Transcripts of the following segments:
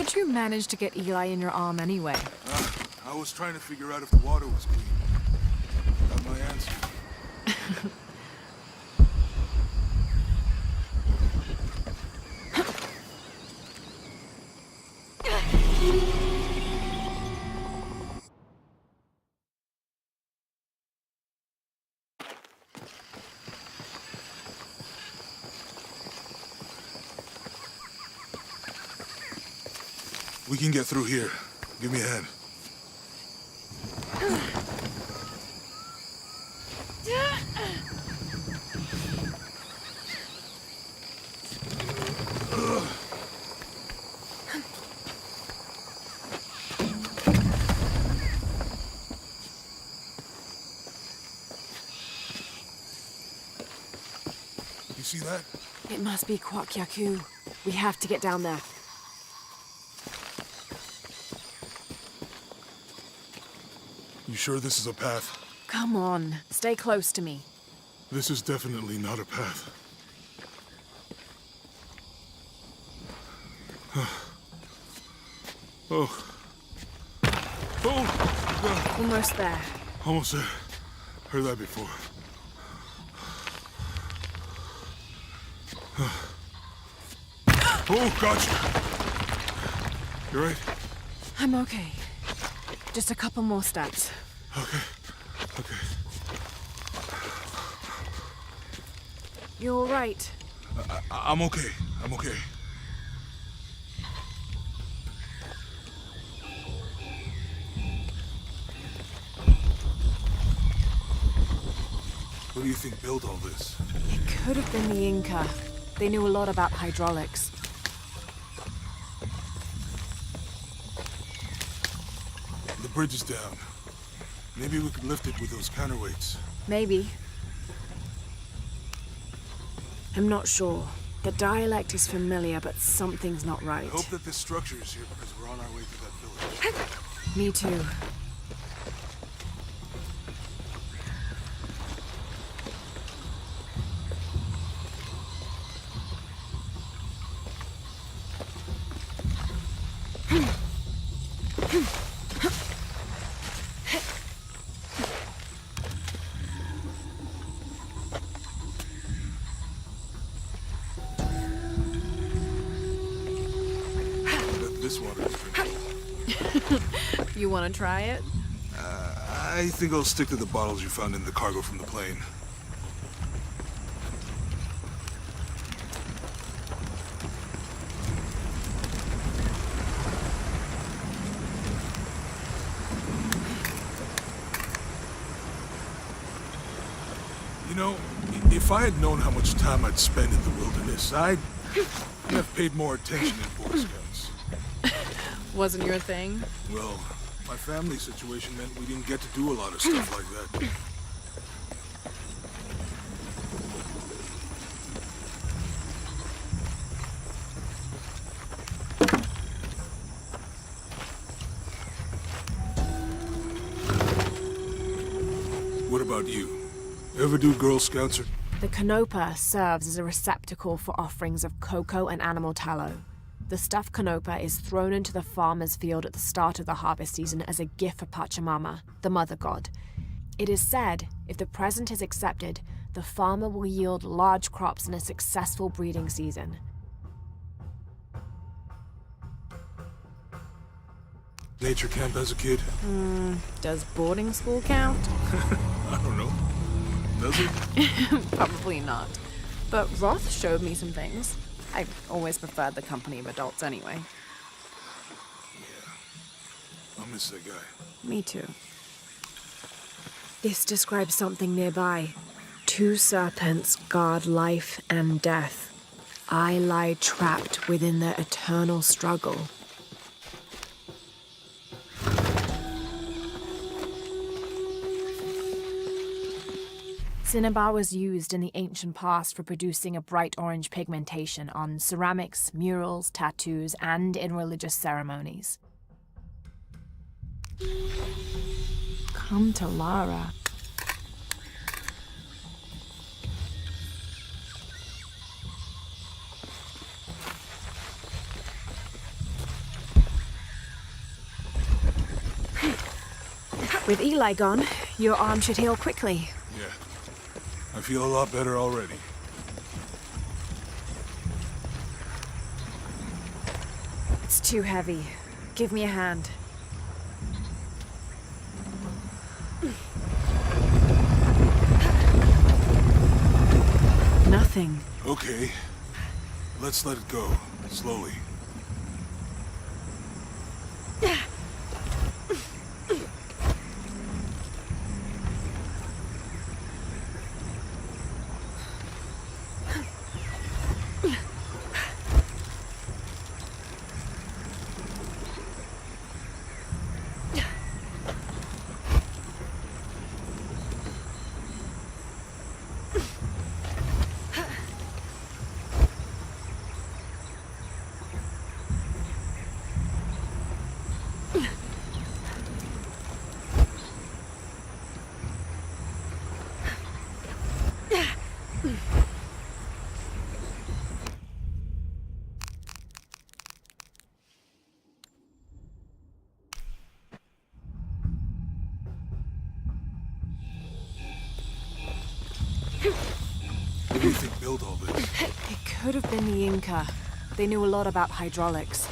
How'd you manage to get Eli in your arm anyway? I was trying to figure out if the water was clean. Got my answer. We can get through here. Give me a hand. You see that? It must be Kwak Yaku. We have to get down there. You sure this is a path? Come on, stay close to me. This is definitely not a path. Oh. Oh! Almost there. Almost there. Heard that before. Oh, gotcha! You right? I'm okay. Just a couple more steps. Okay. Okay. You're all right. I'm okay. I'm okay. What do you think built all this? It could have been the Inca. They knew a lot about hydraulics. The bridge is down. Maybe we could lift it with those counterweights. Maybe. I'm not sure. The dialect is familiar, but something's not right. I hope that this structure is here because we're on our way to that village. Me too. This water is drinkable. You want to try it? I think I'll stick to the bottles you found in the cargo from the plane. You know, if I had known how much time I'd spend in the wilderness, I'd have paid more attention in Boy Scouts. Wasn't your thing? Well, my family situation meant we didn't get to do a lot of stuff like that. What about you? Ever do Girl Scouts or... The canopa serves as a receptacle for offerings of cocoa and animal tallow. The stuffed canopa is thrown into the farmer's field at the start of the harvest season as a gift for Pachamama, the mother god. It is said, if the present is accepted, the farmer will yield large crops in a successful breeding season. Nature camp as a kid? Does boarding school count? I don't know. Does it? Probably not. But Roth showed me some things. I always preferred the company of adults anyway. Yeah. I'll miss that guy. Me too. This describes something nearby. 2 serpents guard life and death. I lie trapped within their eternal struggle. Cinnabar was used in the ancient past for producing a bright orange pigmentation on ceramics, murals, tattoos, and in religious ceremonies. Come to Lara. With Eli gone, your arm should heal quickly. Yeah. I feel a lot better already. It's too heavy. Give me a hand. Nothing. Okay. Let's let it go. Slowly. Who do you think built all this? It could have been the Inca. They knew a lot about hydraulics.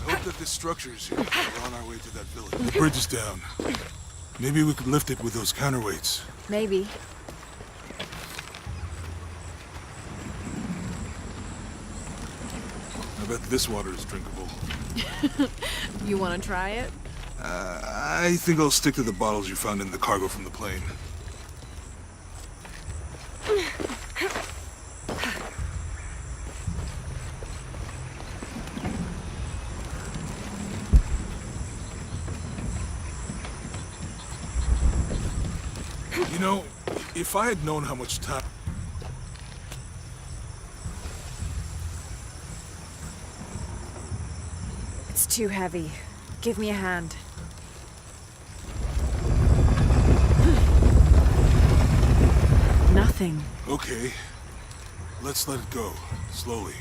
I hope that this structure is here. We're on our way to that village. The bridge is down. Maybe we could lift it with those counterweights. Maybe. I bet this water is drinkable. You want to try it? I think I'll stick to the bottles you found in the cargo from the plane. You know, if I had known how much time... It's too heavy. Give me a hand. Nothing. Okay. Let's let it go. Slowly.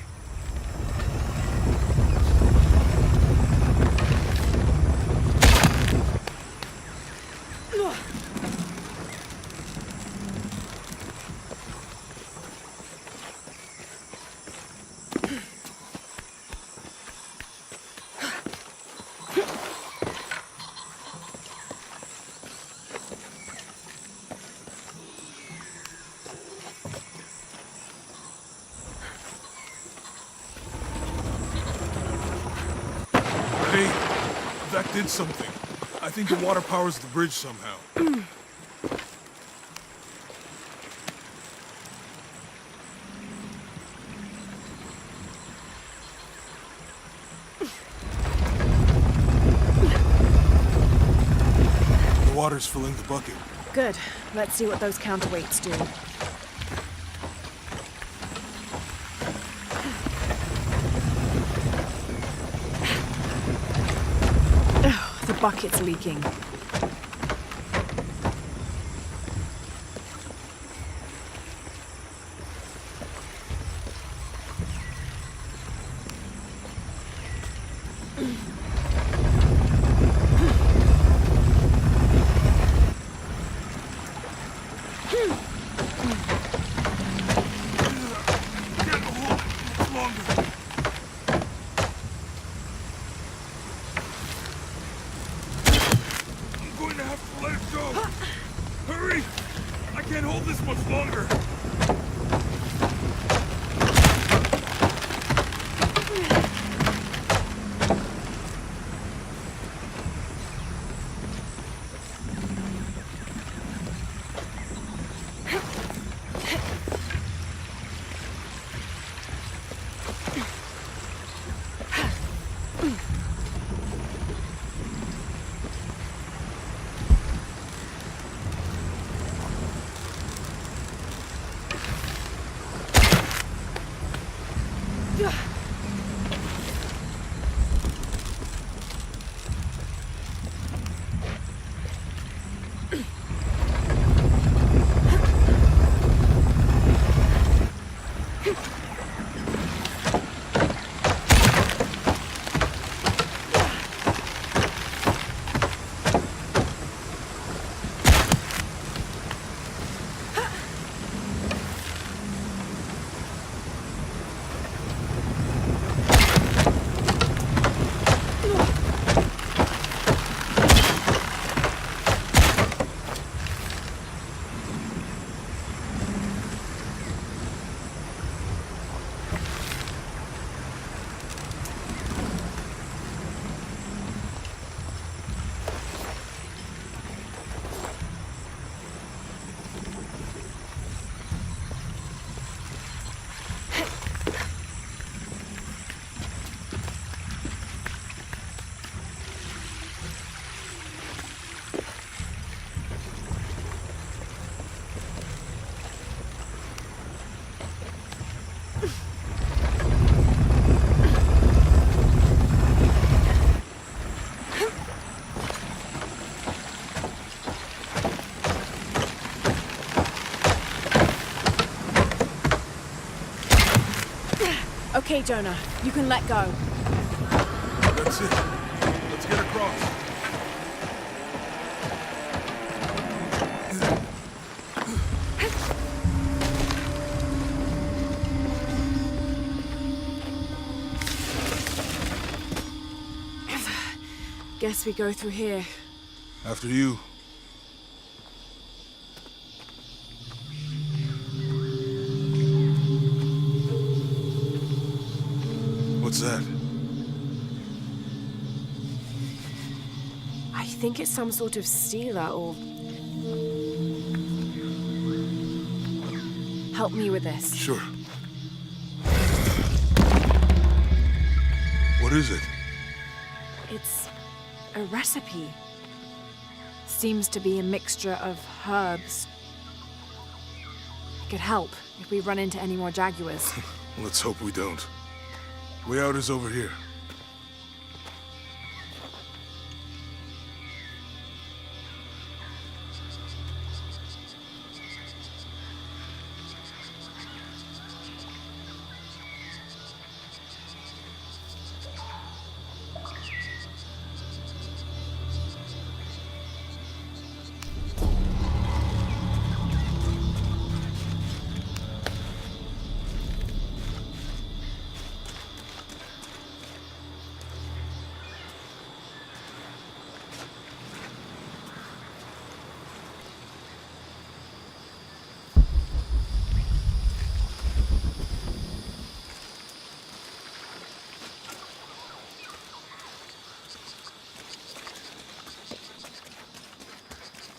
Hey, that did something. I think the water powers the bridge somehow. The water's filling the bucket. Good. Let's see what those counterweights do. Oh, the bucket's leaking. Okay, Jonah, you can let go. That's it. Let's get across. Guess we go through here. After you. What's that? I think it's some sort of sealer or... Help me with this. Sure. What is it? It's a recipe. Seems to be a mixture of herbs. It could help if we run into any more jaguars. Let's hope we don't. Way out is over here.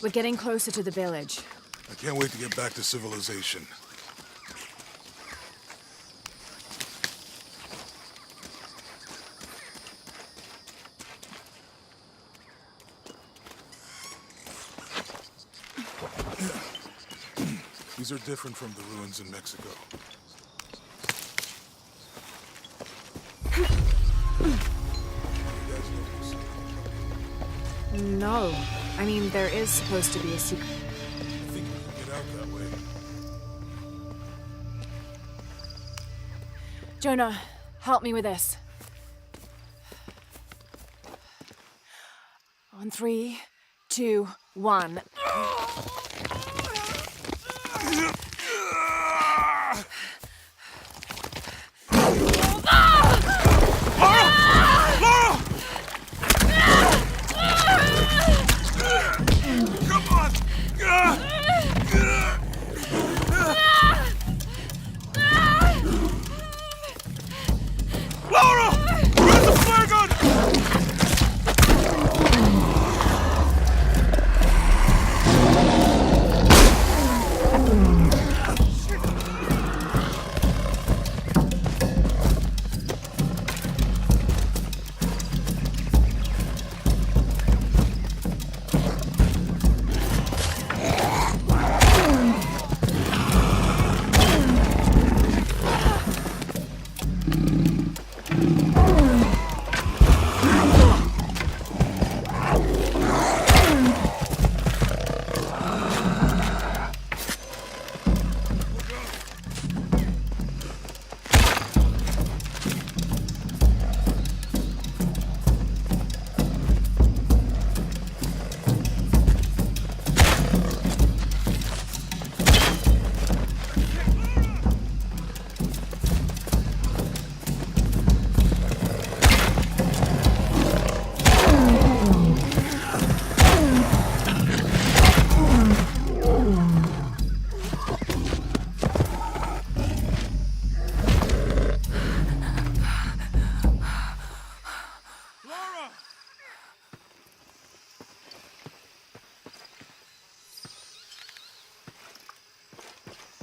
We're getting closer to the village. I can't wait to get back to civilization. These are different from the ruins in Mexico. No. I mean, there is supposed to be a secret. I think we can get out that way. Jonah, help me with this. On 3, 2, 1. Lara! Where's the flare gun?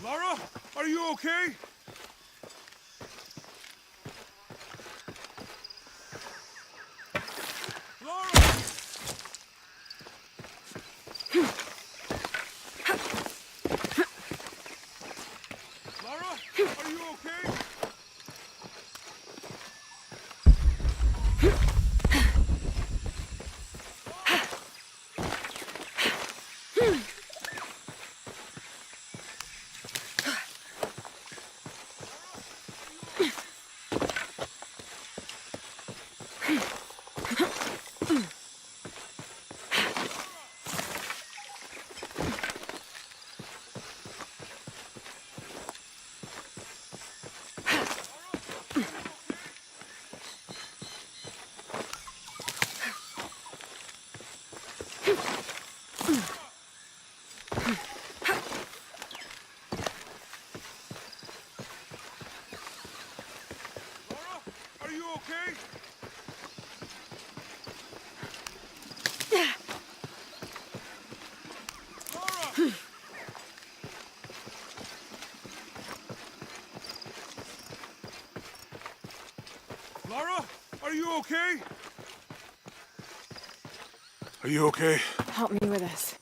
Lara, are you okay? Lara! Lara, are you okay? you okay? Are you okay? Help me with this.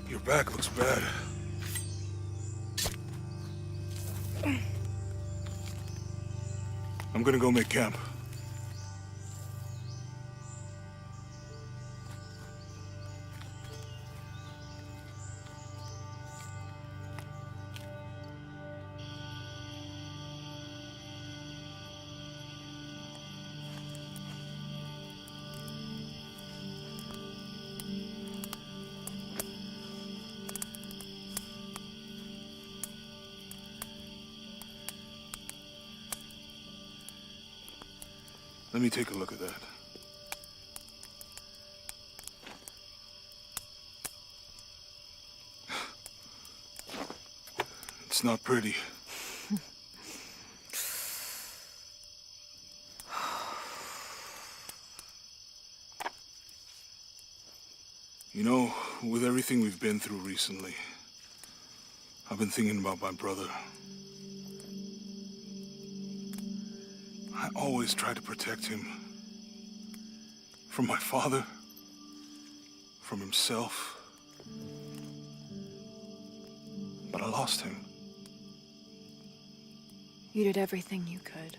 Your back looks bad. I'm gonna go make camp. Let me take a look at that. It's not pretty. You know, with everything we've been through recently, I've been thinking about my brother. I always tried to protect him. From my father. From himself. But I lost him. You did everything you could.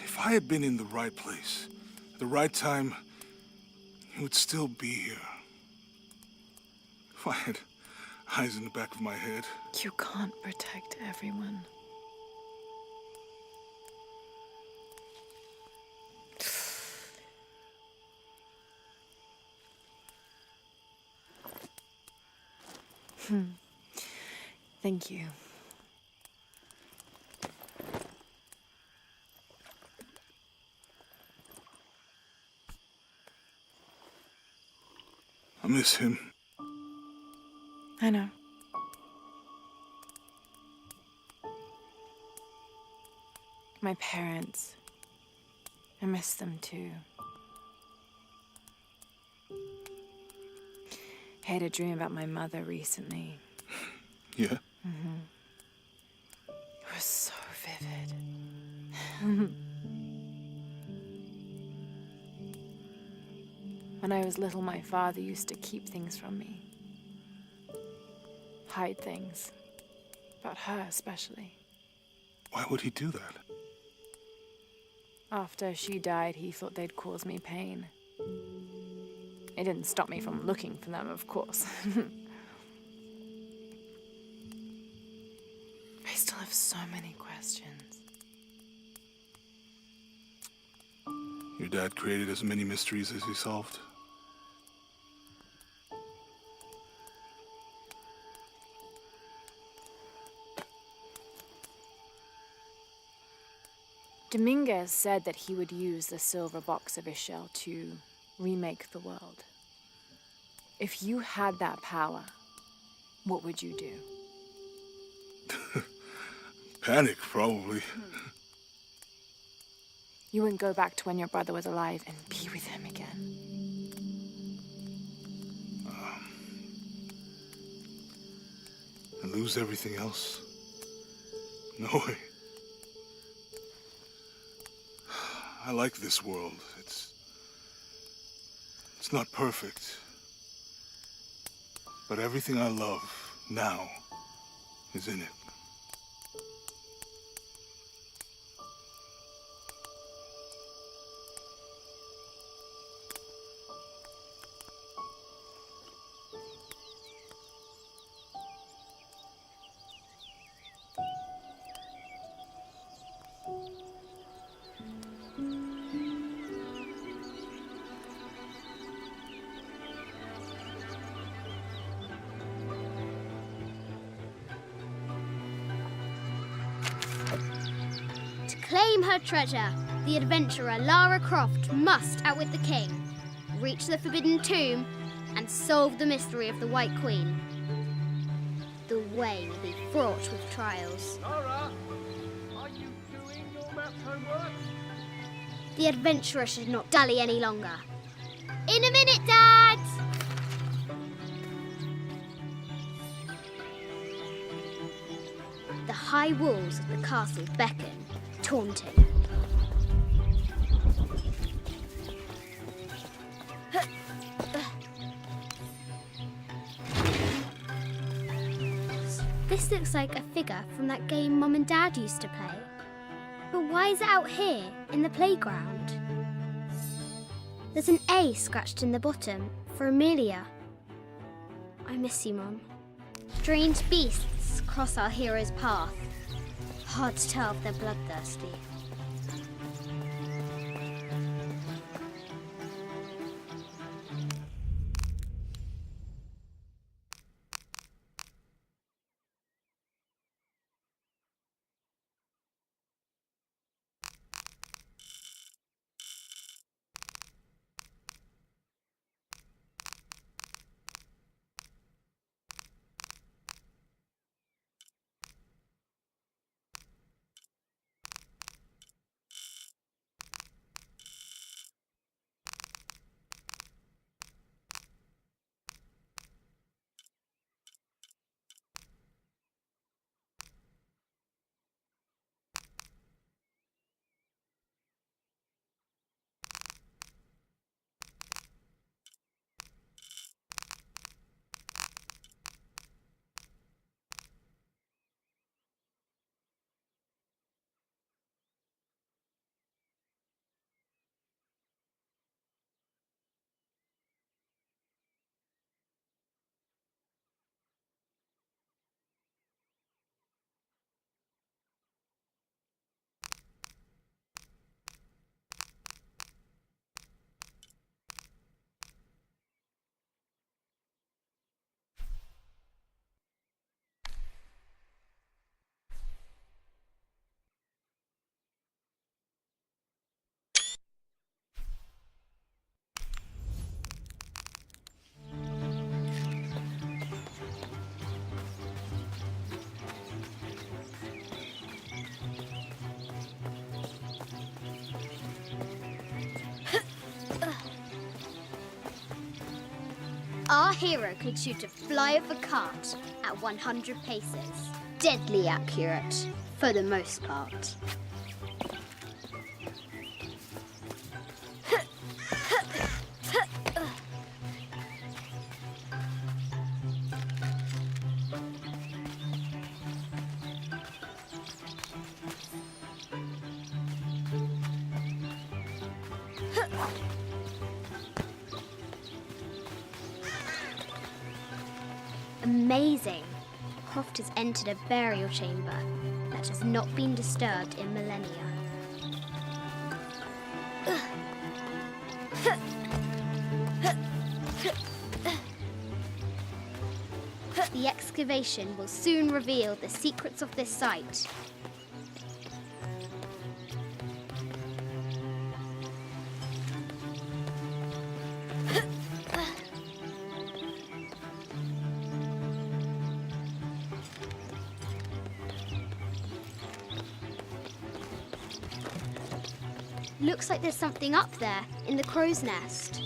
If I had been in the right place, at the right time, he would still be here. If I had eyes in the back of my head. You can't protect everyone. Thank you. I miss him. I know. My parents. I miss them too. I had a dream about my mother recently. Yeah? It was so vivid. When I was little, my father used to keep things from me. Hide things. About her, especially. Why would he do that? After she died, he thought they'd cause me pain. It didn't stop me from looking for them, of course. I still have so many questions. Your dad created as many mysteries as he solved. Dominguez said that he would use the silver box of Ishel to remake the world. If you had that power, what would you do? Panic, probably. You wouldn't go back to when your brother was alive and be with him again. And lose everything else? No way. I like this world. It's not perfect. But everything I love now is in it. To claim her treasure, the adventurer Lara Croft must outwit the king, reach the forbidden tomb, and solve the mystery of the White Queen. The way will be fraught with trials. Lara, are you doing your math homework? The adventurer should not dally any longer. In a minute, Dad! The high walls of the castle beckon, taunting. This looks like a figure from that game Mum and Dad used to play. But why is it out here, in the playground? There's an A scratched in the bottom, for Amelia. I miss you, Mum. Strange beasts cross our hero's path. Hard to tell if they're bloodthirsty. Our hero could shoot a fly of a cart at 100 paces. Deadly accurate, for the most part. Amazing! Croft has entered a burial chamber that has not been disturbed in millennia. The excavation will soon reveal the secrets of this site. Looks like there's something up there in the crow's nest.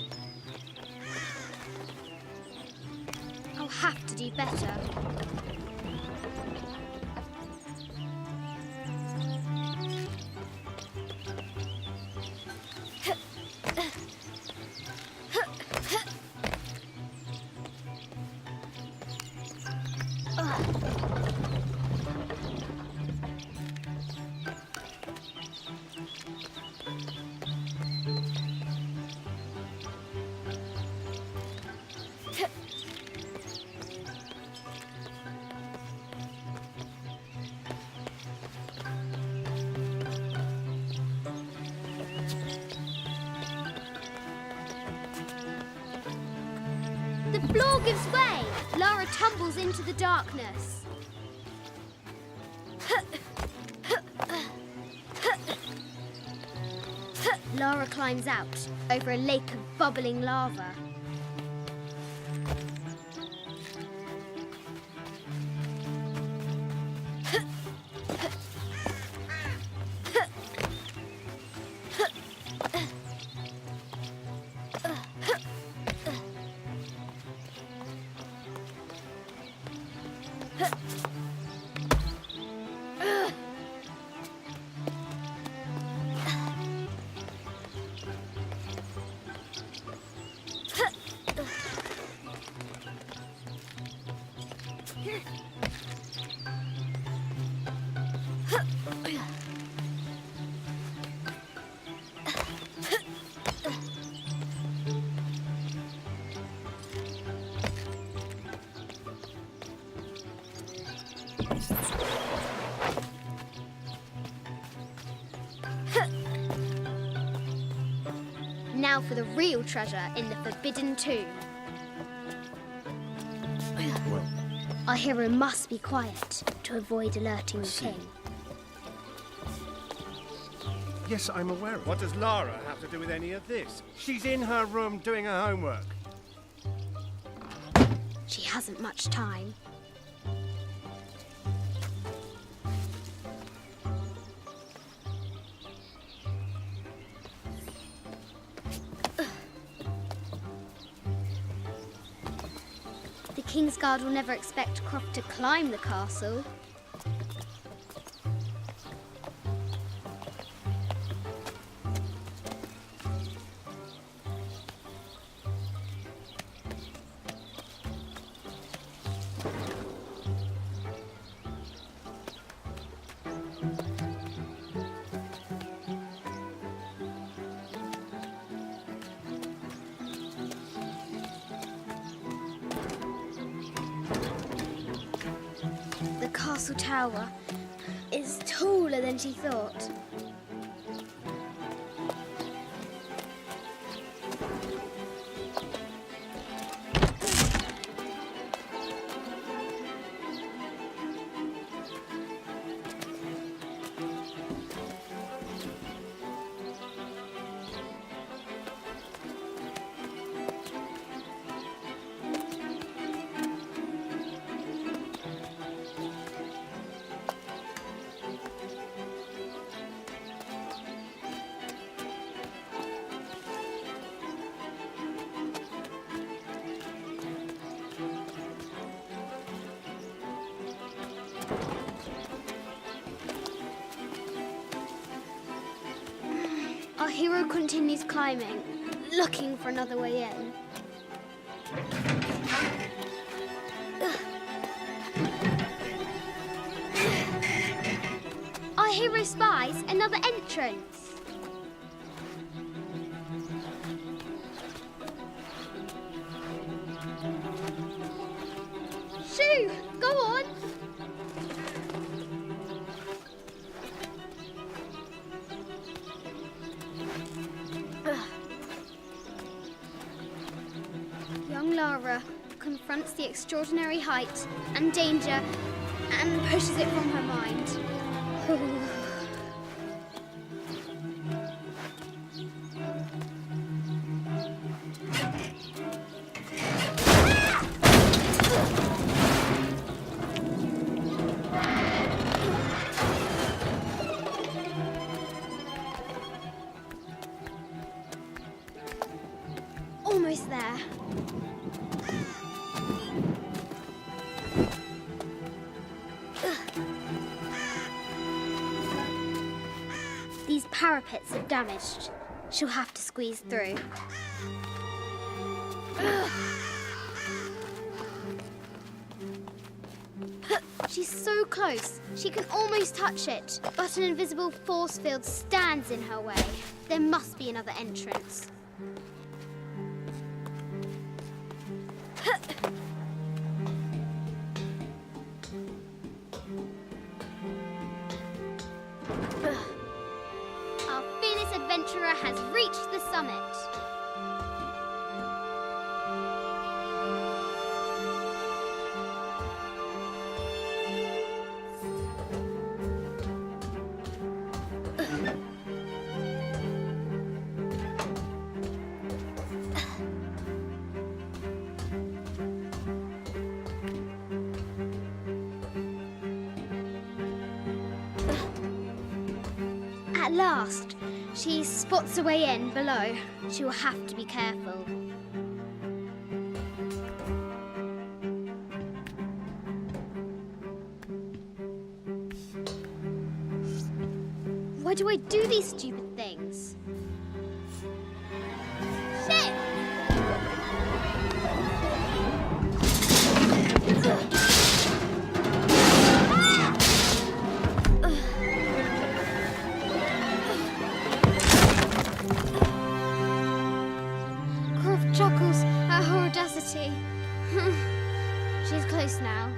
I'll have to do better. The floor gives way. Lara tumbles into the darkness. Lara climbs out over a lake of bubbling lava. Now for the real treasure in the Forbidden Tomb. Well, Our hero must be quiet to avoid alerting the see. king. yes, I'm aware of it. What does Lara have to do with any of this? She's in her room doing her homework. She hasn't much time. The Kingsguard will never expect Croft to climb the castle. The castle tower is taller than she thought. Our hero continues climbing, looking for another way in. Our hero spies another entrance. Shoo! Go on! Young Lara confronts the extraordinary height and danger and pushes it from her mind. Almost there. These parapets are damaged. She'll have to squeeze through. She's so close, she can almost touch it, but an invisible force field stands in her way. There must be another entrance. Our fearless adventurer has reached the summit. At last, she spots a way in below. She will have to be careful. Why do I do these stupid things? Shit! Croft chuckles at her audacity. She's close now.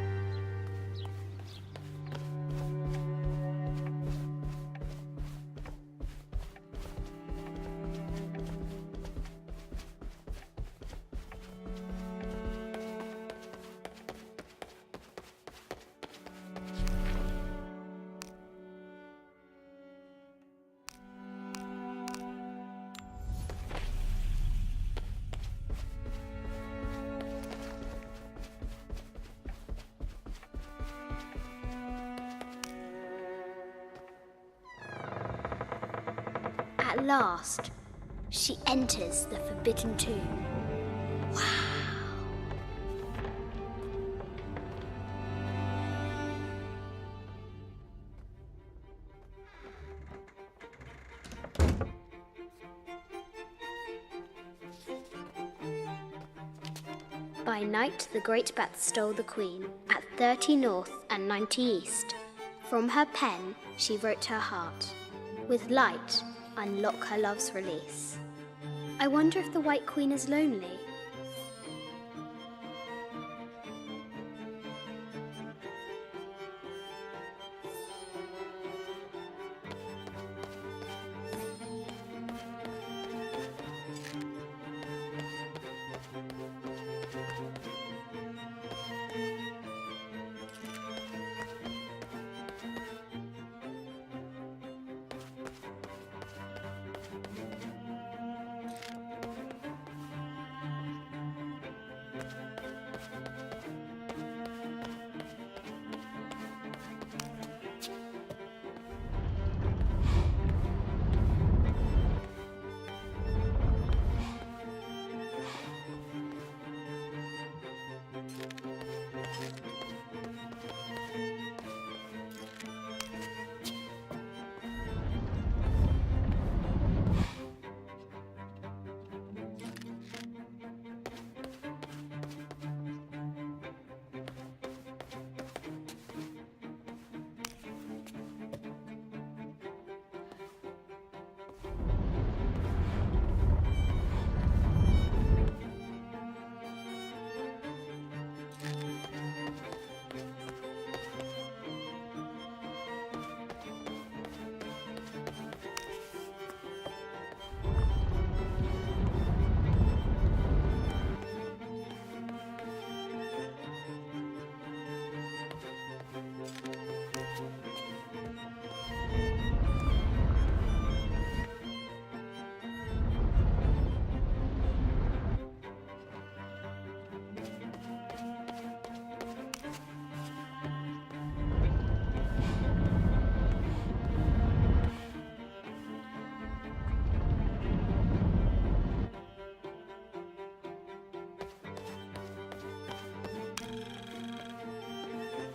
At last, she enters the Forbidden Tomb. Wow! By night, the Great Bat stole the Queen at 30 North and 90 East. From her pen, she wrote her heart. With light, unlock her love's release. I wonder if the White Queen is lonely.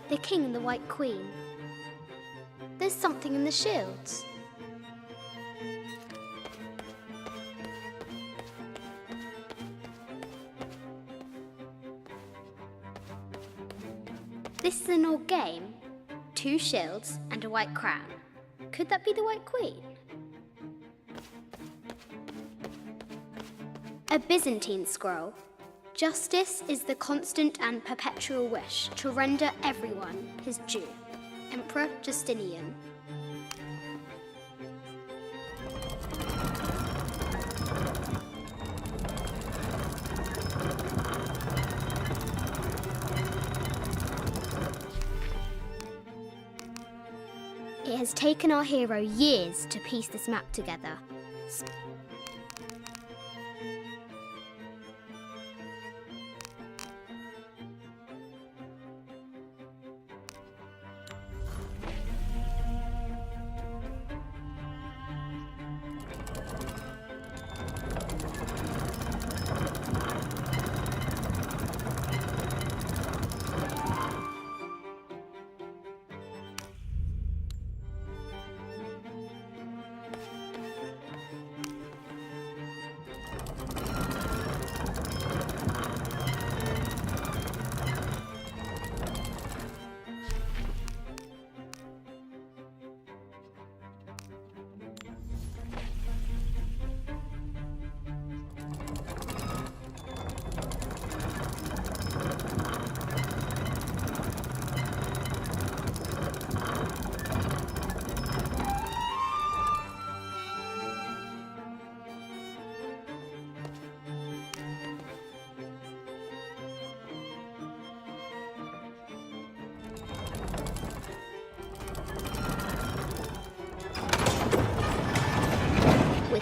The King and the White Queen. There's something in the shields. This is an old game. 2 shields and a white crown. Could that be the White Queen? A Byzantine scroll. Justice is the constant and perpetual wish to render everyone his due. Emperor Justinian. It has taken our hero years to piece this map together.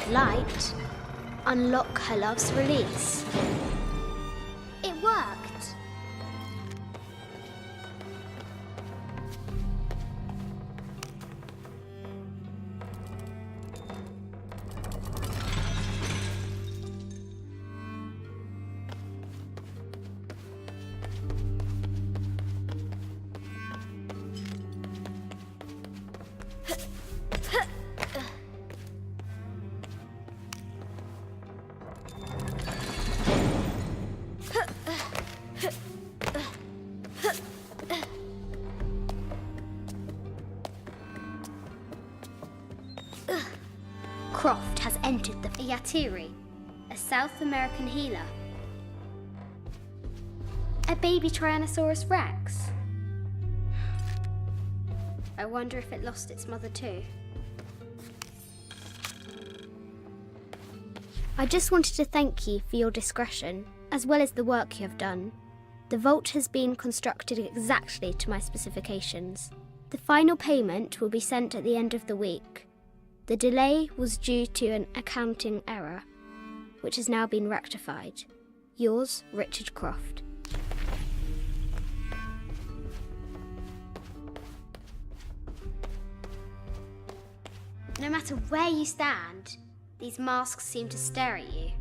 light, unlock her love's release. It worked. Croft has entered the Yatiri, a South American healer. A baby Tyrannosaurus Rex. I wonder if it lost its mother too. I just wanted to thank you for your discretion, as well as the work you have done. The vault has been constructed exactly to my specifications. The final payment will be sent at the end of the week. The delay was due to an accounting error, which has now been rectified. Yours, Richard Croft. No matter where you stand, these masks seem to stare at you.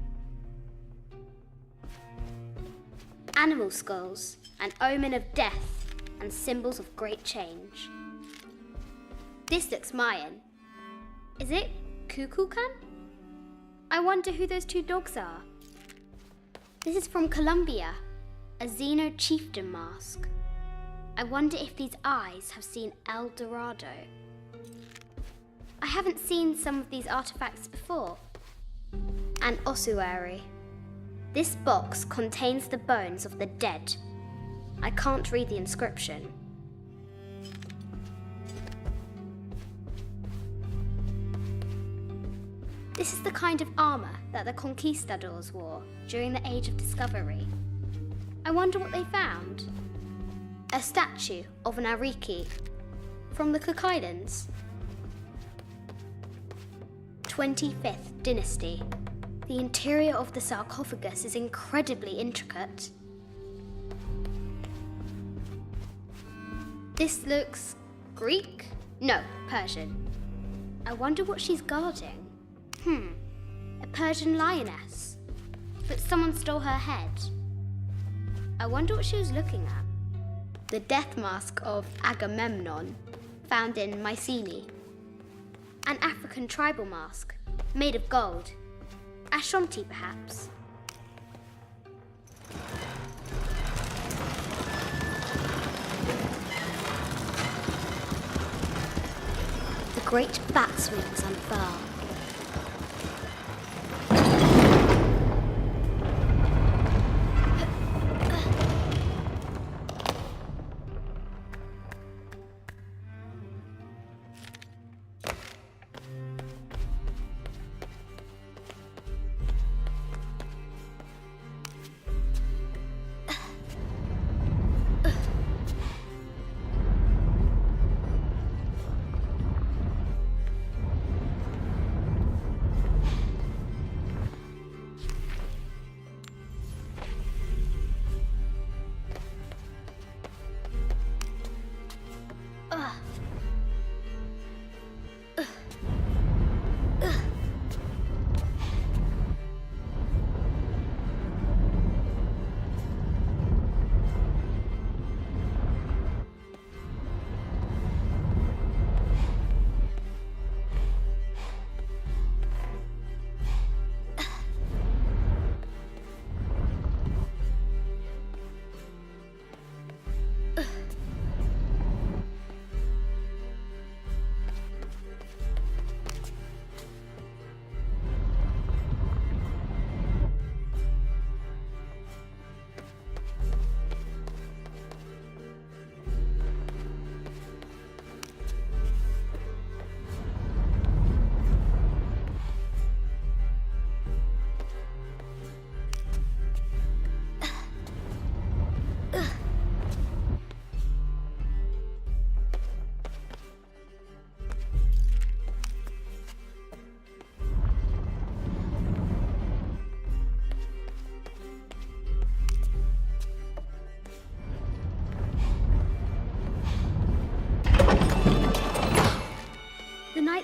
Animal skulls, an omen of death and symbols of great change. This looks Mayan. Is it Kukulkan? I wonder who those two dogs are. This is from Colombia, a Xeno chieftain mask. I wonder if these eyes have seen El Dorado. I haven't seen some of these artifacts before. An ossuary. This box contains the bones of the dead. I can't read the inscription. This is the kind of armor that the conquistadors wore during the Age of Discovery. I wonder what they found. A statue of an Ariki from the Cook Islands. 25th Dynasty. The interior of the sarcophagus is incredibly intricate. This looks Greek? No, Persian. I wonder what she's guarding. A Persian lioness. But someone stole her head. I wonder what she was looking at. The death mask of Agamemnon, found in Mycenae. An African tribal mask, made of gold. Ashanti, perhaps. The great bat's wings unfurl.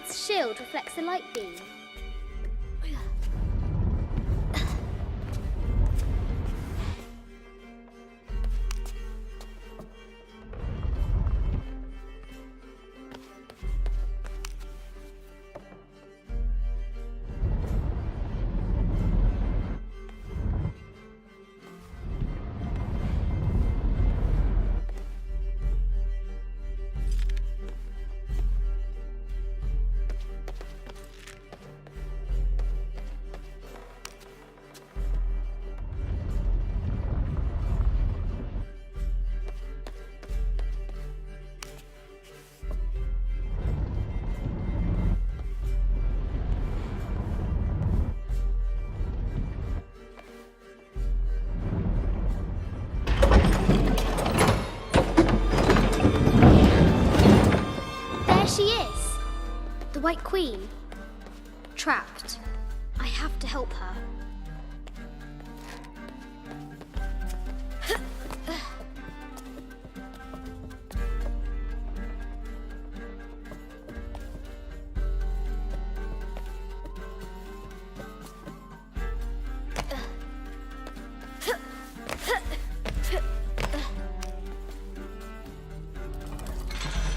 its shield reflects the light beam. She is. The White Queen. Trapped. I have to help her.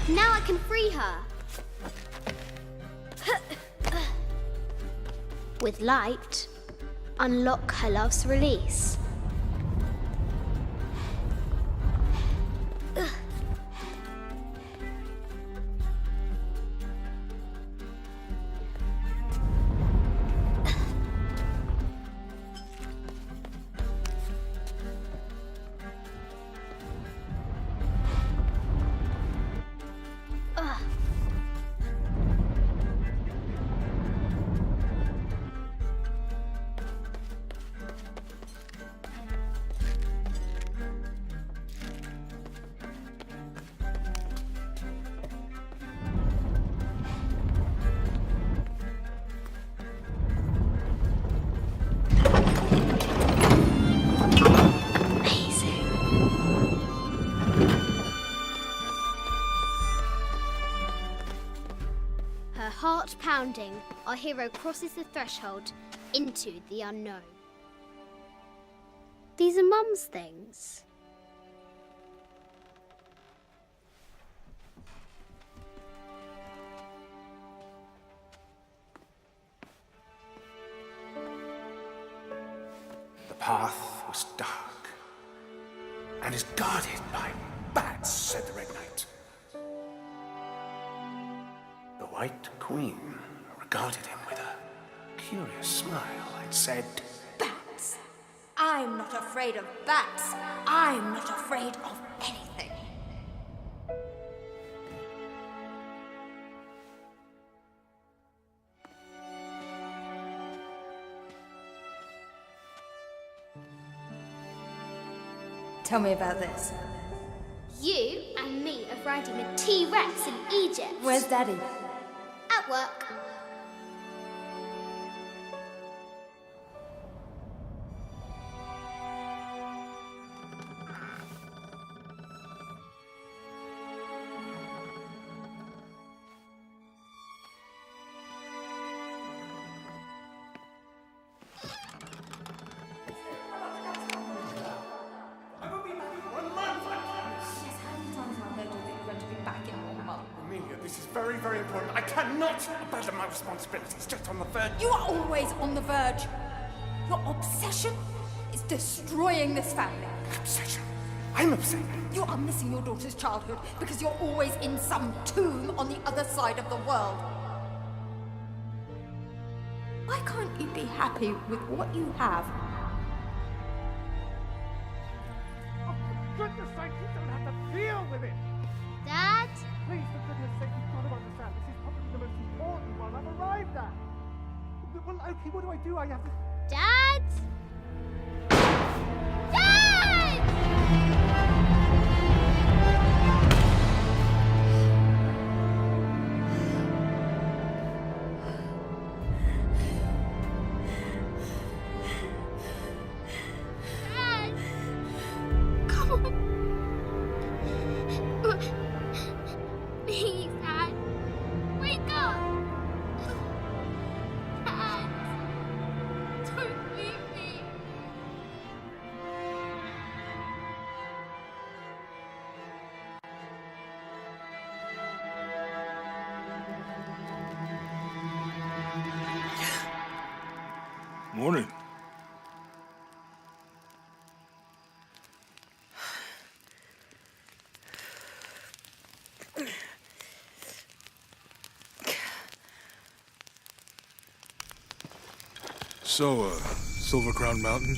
Now I can free her. With light, unlock her love's release. Heart pounding, our hero crosses the threshold into the unknown. These are Mum's things. The path was dark and is guarded by bats, said the Red Knight. The White Queen regarded him with a curious smile and said, Bats! I'm not afraid of bats. I'm not afraid of anything. Tell me about this. You and me are riding a T-Rex in Egypt. Where's Daddy? At work. Amelia, this is very, very important. I cannot abandon my responsibilities just on the verge. You are always on the verge. Your obsession is destroying this family. Obsession? I'm upset. You are missing your daughter's childhood because you're always in some tomb on the other side of the world. Why can't you be happy with what you have? Oh, for goodness sake, you don't have to deal with it. Dad? Please, for goodness sake, you've got to understand. This is probably the most important one I've arrived at. Well, okay, what do I do? I have to... Dad? Dad! Dad! Come on. Please, Dad. Wake up. Morning. So, Silver Crown Mountain?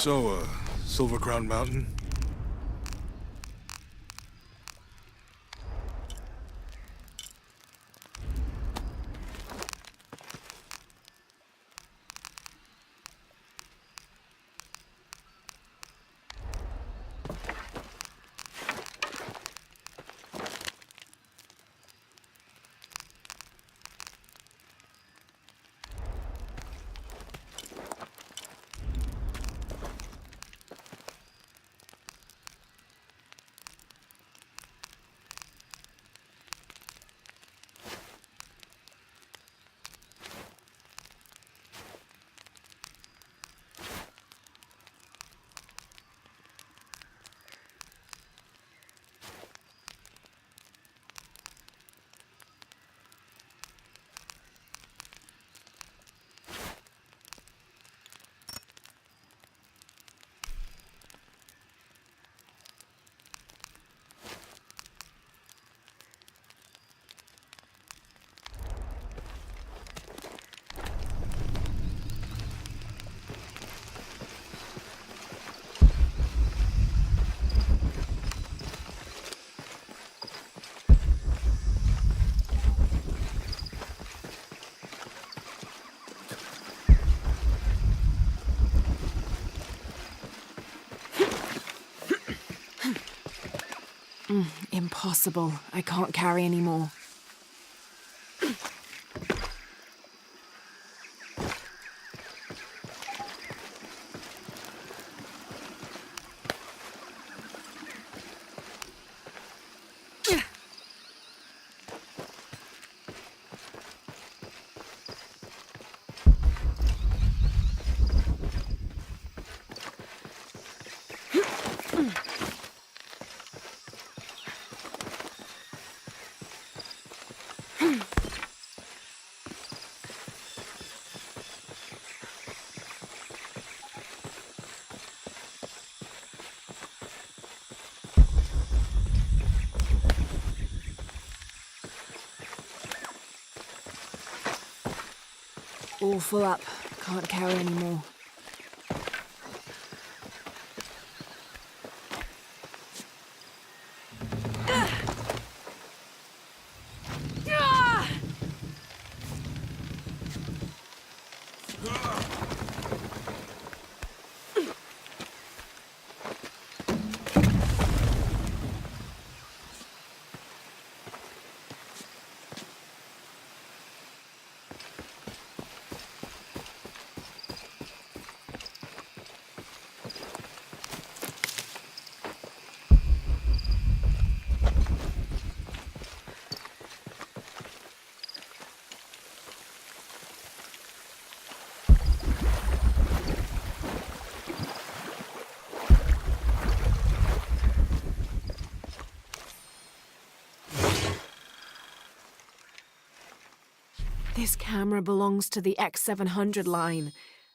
So, Silver Crown Mountain? Impossible. I can't carry anymore. All full up. Can't carry anymore. This camera belongs to the X700 line.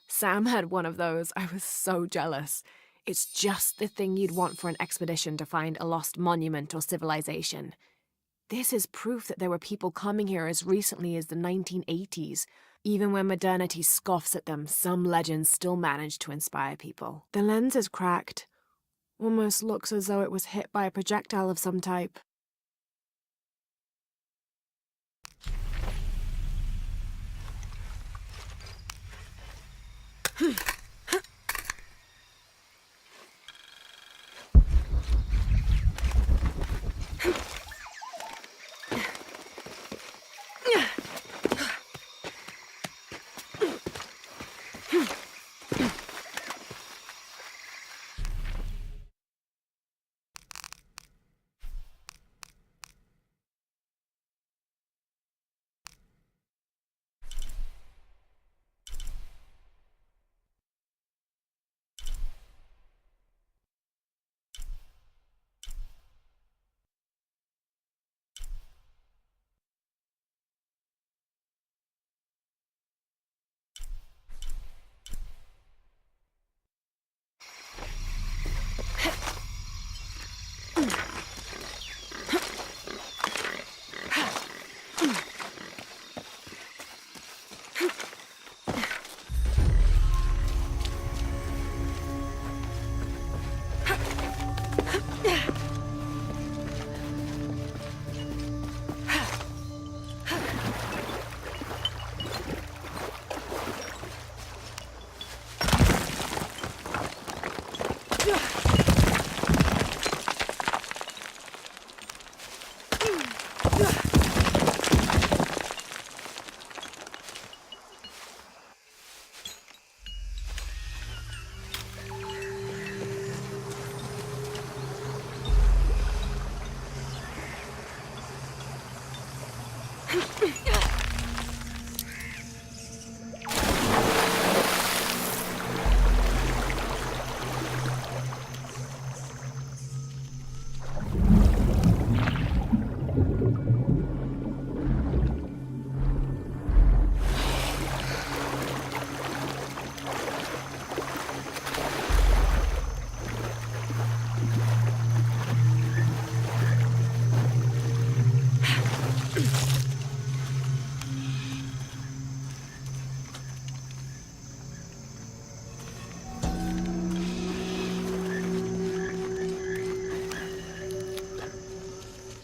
Sam had one of those. I was so jealous. It's just the thing you'd want for an expedition to find a lost monument or civilization. This is proof that there were people coming here as recently as the 1980s. Even when modernity scoffs at them, some legends still manage to inspire people. The lens is cracked. Almost looks as though it was hit by a projectile of some type.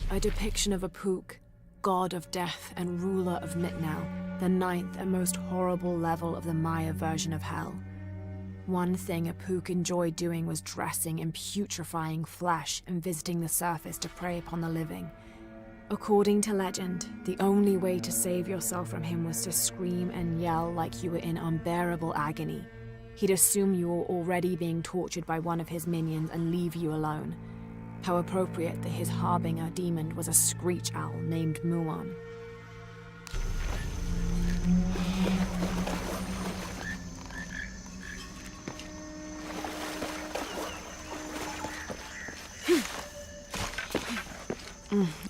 A depiction of Apuk, god of death and ruler of Mitnel, the ninth and most horrible level of the Maya version of hell. One thing Apuk enjoyed doing was dressing in putrefying flesh and visiting the surface to prey upon the living. According to legend, the only way to save yourself from him was to scream and yell like you were in unbearable agony. He'd assume you were already being tortured by one of his minions and leave you alone. How appropriate that his harbinger demon was a screech owl named Muon.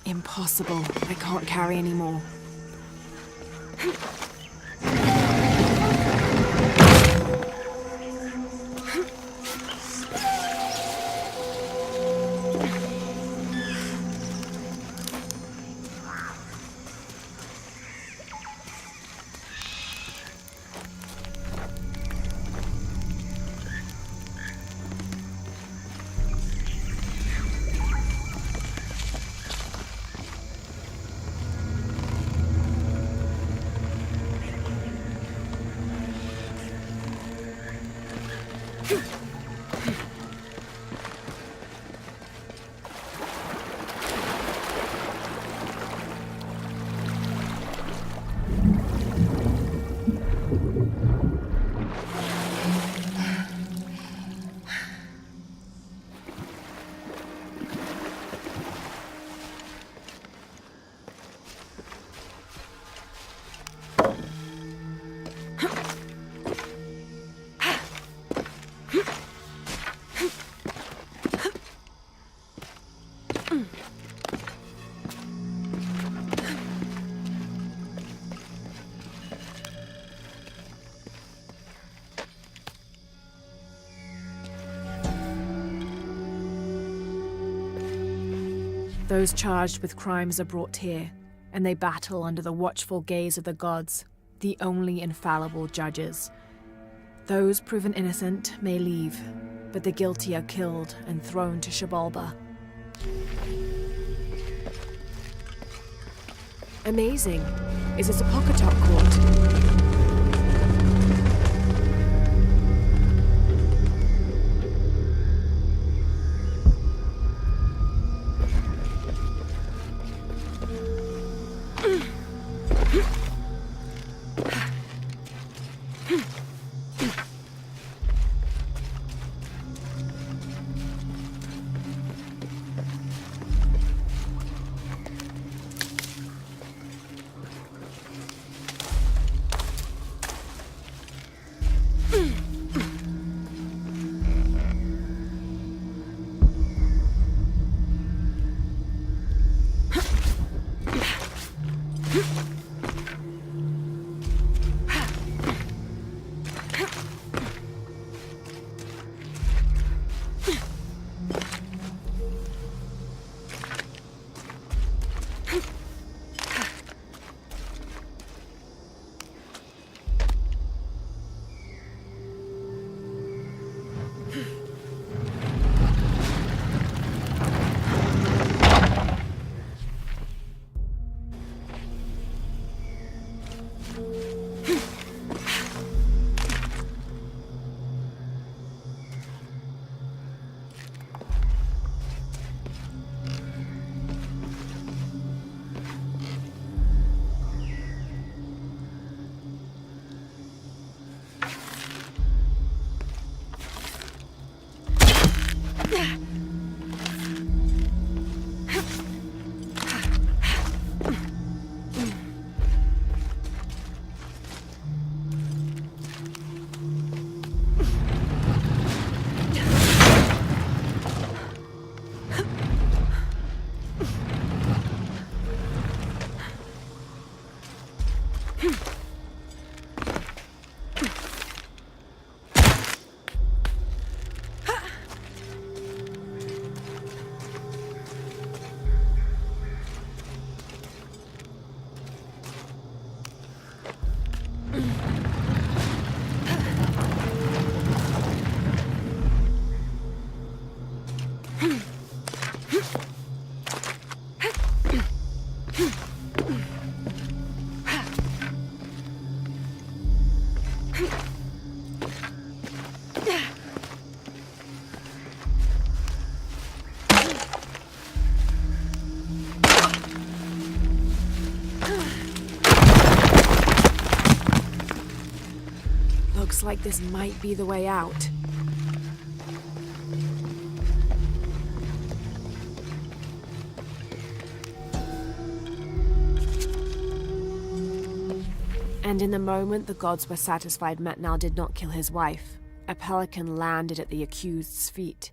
Impossible. I can't carry anymore. Those charged with crimes are brought here, and they battle under the watchful gaze of the gods, the only infallible judges. Those proven innocent may leave, but the guilty are killed and thrown to Xibalba. Amazing. Is this a Pocketok court? Looks like this might be the way out. And in the moment the gods were satisfied Metnal did not kill his wife, a pelican landed at the accused's feet.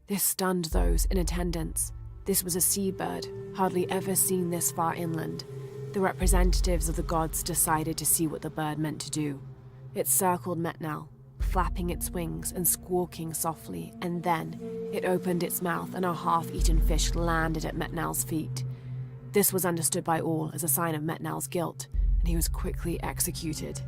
This stunned those in attendance. This was a seabird, hardly ever seen this far inland. The representatives of the gods decided to see what the bird meant to do. It circled Metnal, flapping its wings and squawking softly, and then it opened its mouth and a half-eaten fish landed at Metnal's feet. This was understood by all as a sign of Metnal's guilt, and he was quickly executed.